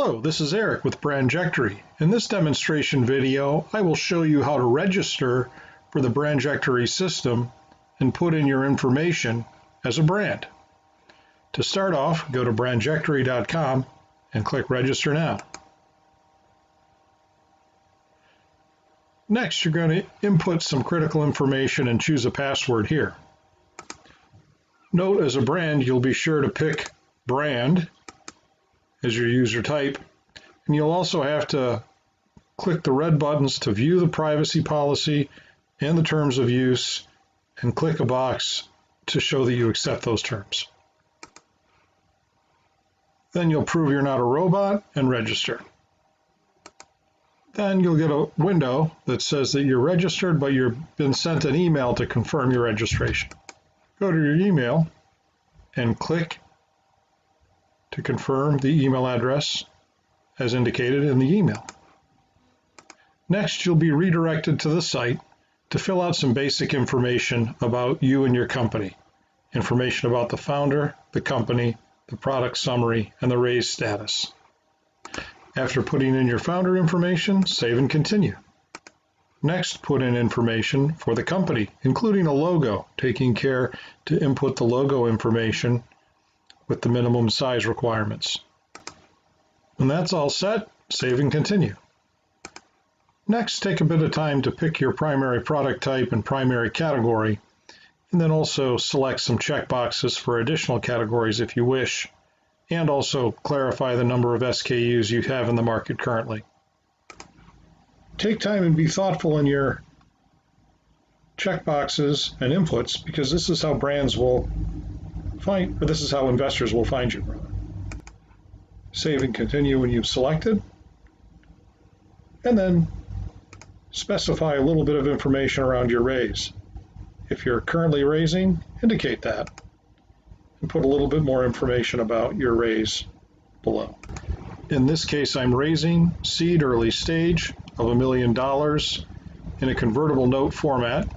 Hello, this is Eric with Brandjectory. In this demonstration video, I will show you how to register for the Brandjectory system and put in your information as a brand. To start off, go to brandjectory.com and click Register Now. Next, you're going to input some critical information and choose a password here. Note, as a brand, you'll be sure to pick brand as your user type, and you'll also have to click the red buttons to view the privacy policy and the terms of use, and click a box to show that you accept those terms. Then you'll prove you're not a robot and register. Then you'll get a window that says that you're registered, but you've been sent an email to confirm your registration. Go to your email and click to confirm the email address as indicated in the email. Next, you'll be redirected to the site to fill out some basic information about you and your company. Information about the founder, the company, the product summary, and the raise status. After putting in your founder information, save and continue. Next, put in information for the company, including a logo, taking care to input the logo information with the minimum size requirements. When that's all set, save and continue. Next, take a bit of time to pick your primary product type and primary category, and then also select some checkboxes for additional categories if you wish, and also clarify the number of SKUs you have in the market currently. Take time and be thoughtful in your checkboxes and inputs, because this is how brands will find, or this is how investors will find you. Save and continue when you've selected, and then specify a little bit of information around your raise. If you're currently raising, indicate that, and put a little bit more information about your raise below. In this case, I'm raising seed early stage of $1 million in a convertible note format.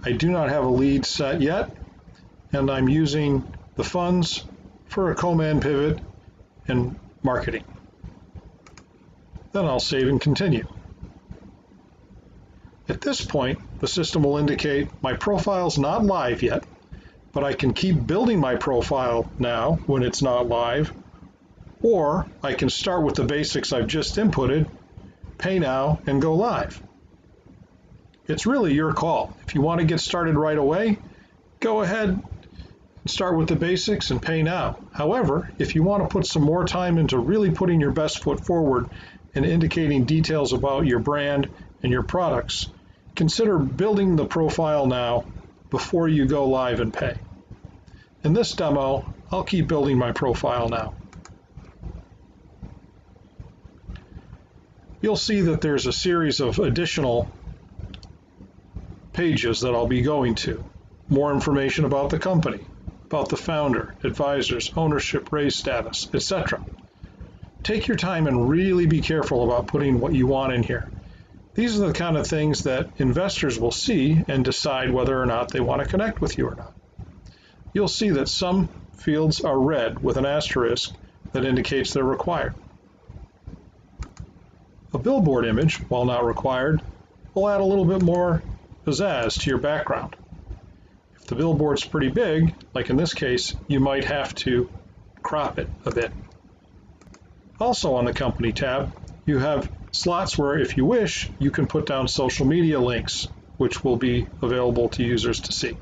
I do not have a lead set yet, and I'm using the funds for a co-man pivot and marketing. Then I'll save and continue. At this point, the system will indicate my profile's not live yet, but I can keep building my profile now when it's not live, or I can start with the basics I've just inputted, pay now, and go live. It's really your call. If you want to get started right away, go ahead and start with the basics and pay now. However, if you want to put some more time into really putting your best foot forward and indicating details about your brand and your products, consider building the profile now before you go live and pay. In this demo, I'll keep building my profile now. You'll see that there's a series of additional pages that I'll be going to. More information about the company, about the founder, advisors, ownership, raise status, etc. Take your time and really be careful about putting what you want in here. These are the kind of things that investors will see and decide whether or not they want to connect with you or not. You'll see that some fields are red with an asterisk that indicates they're required. A billboard image, while not required, will add a little bit more pizzazz to your background. If the billboard's pretty big, like in this case, you might have to crop it a bit. Also on the company tab, you have slots where, if you wish, you can put down social media links, which will be available to users to see.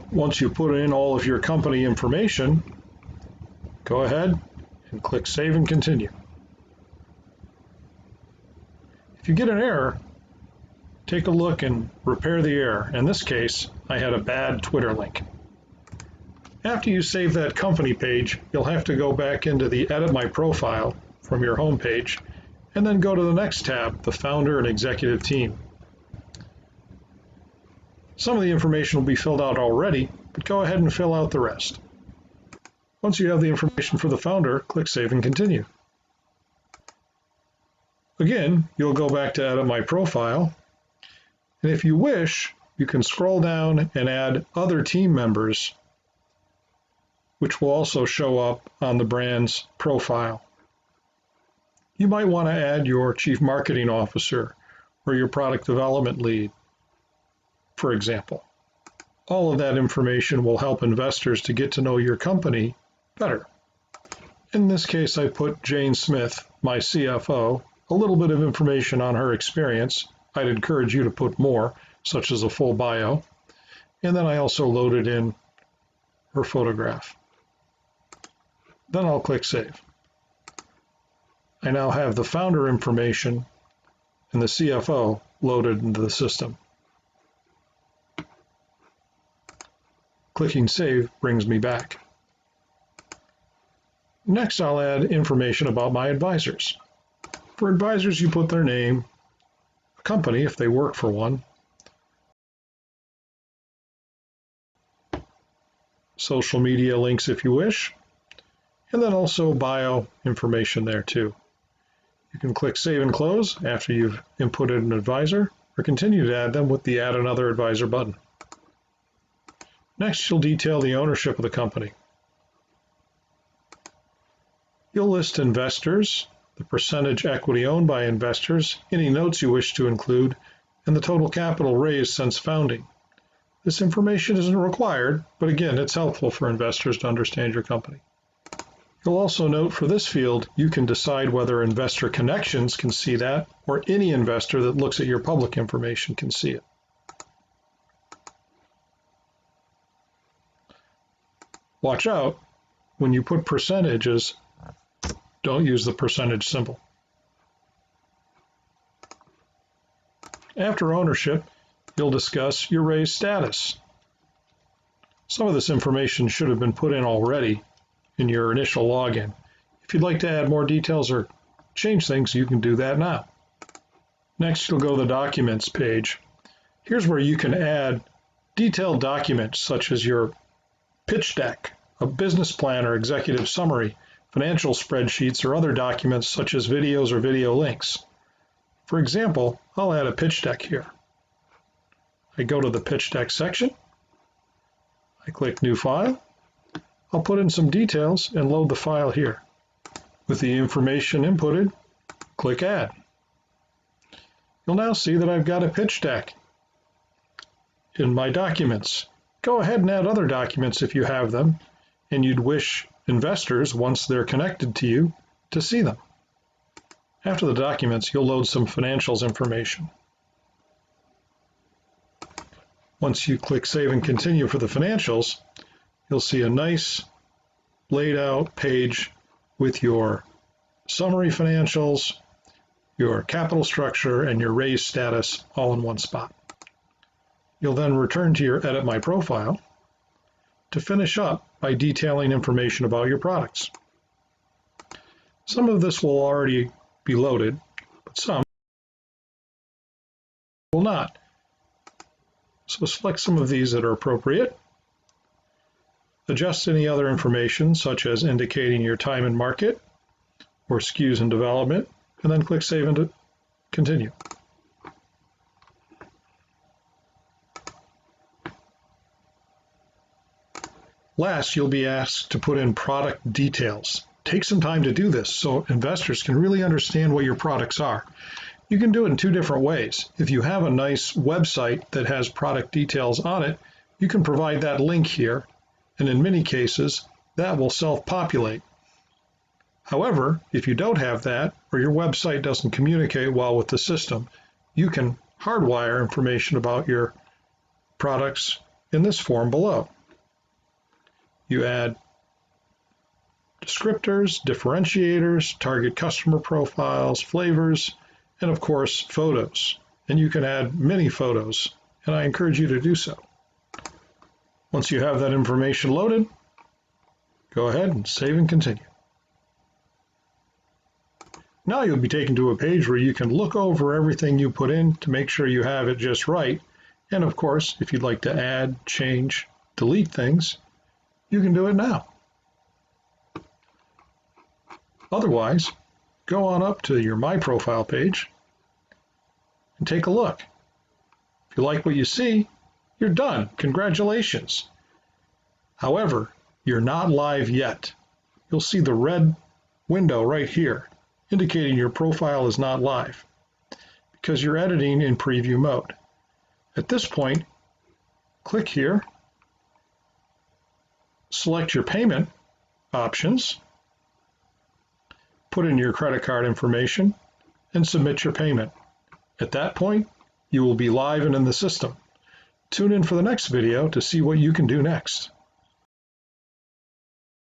Once you put in all of your company information, go ahead and click Save and Continue. If you get an error, take a look and repair the error. In this case, I had a bad Twitter link. After you save that company page, you'll have to go back into the Edit My Profile from your home page, and then go to the next tab, the Founder and Executive Team. Some of the information will be filled out already, but go ahead and fill out the rest. Once you have the information for the founder, click Save and Continue. Again, you'll go back to Edit My Profile, and if you wish, you can scroll down and add other team members, which will also show up on the brand's profile. You might want to add your chief marketing officer or your product development lead, for example. All of that information will help investors to get to know your company better. In this case, I put Jane Smith, my CFO, a little bit of information on her experience. I'd encourage you to put more, such as a full bio. And then I also loaded in her photograph. Then I'll click Save. I now have the founder information and the CFO loaded into the system. Clicking Save brings me back. Next, I'll add information about my advisors. For advisors, you put their name, a company if they work for one, social media links if you wish, and then also bio information there too. You can click Save and Close after you've inputted an advisor, or continue to add them with the Add Another Advisor button. Next, you'll detail the ownership of the company. You'll list investors, the percentage equity owned by investors, any notes you wish to include, and the total capital raised since founding. This information isn't required, but again, it's helpful for investors to understand your company. You'll also note for this field, you can decide whether Investor Connections can see that, or any investor that looks at your public information can see it. Watch out, when you put percentages, don't use the percentage symbol. After ownership, you'll discuss your raised status. Some of this information should have been put in already in your initial login. If you'd like to add more details or change things, you can do that now. Next, you'll go to the Documents page. Here's where you can add detailed documents such as your pitch deck, a business plan or executive summary, financial spreadsheets, or other documents such as videos or video links. For example, I'll add a pitch deck here. I go to the pitch deck section. I click New File. I'll put in some details and load the file here. With the information inputted, click Add. You'll now see that I've got a pitch deck in my documents. Go ahead and add other documents if you have them, and you'd wish investors, once they're connected to you, to see them. After the documents, you'll load some financials information. Once you click Save and Continue for the financials, you'll see a nice laid out page with your summary financials, your capital structure, and your raised status all in one spot. You'll then return to your Edit My Profile to finish up by detailing information about your products. Some of this will already be loaded, but some will not. So select some of these that are appropriate. Adjust any other information, such as indicating your time in market or SKUs in development, and then click Save and Continue. Last, you'll be asked to put in product details. Take some time to do this so investors can really understand what your products are. You can do it in two different ways. If you have a nice website that has product details on it, you can provide that link here, and in many cases, that will self-populate. However, if you don't have that, or your website doesn't communicate well with the system, you can hardwire information about your products in this form below. You add descriptors, differentiators, target customer profiles, flavors, and of course, photos. And you can add many photos, and I encourage you to do so. Once you have that information loaded, go ahead and save and continue. Now you'll be taken to a page where you can look over everything you put in to make sure you have it just right. And of course, if you'd like to add, change, delete things, you can do it now. Otherwise, go on up to your My Profile page and take a look. If you like what you see, you're done. Congratulations. However, you're not live yet. You'll see the red window right here. indicating your profile is not live because you're editing in preview mode. At this point, click here, select your payment options, put in your credit card information, and submit your payment. At that point, you will be live and in the system. Tune in for the next video to see what you can do next.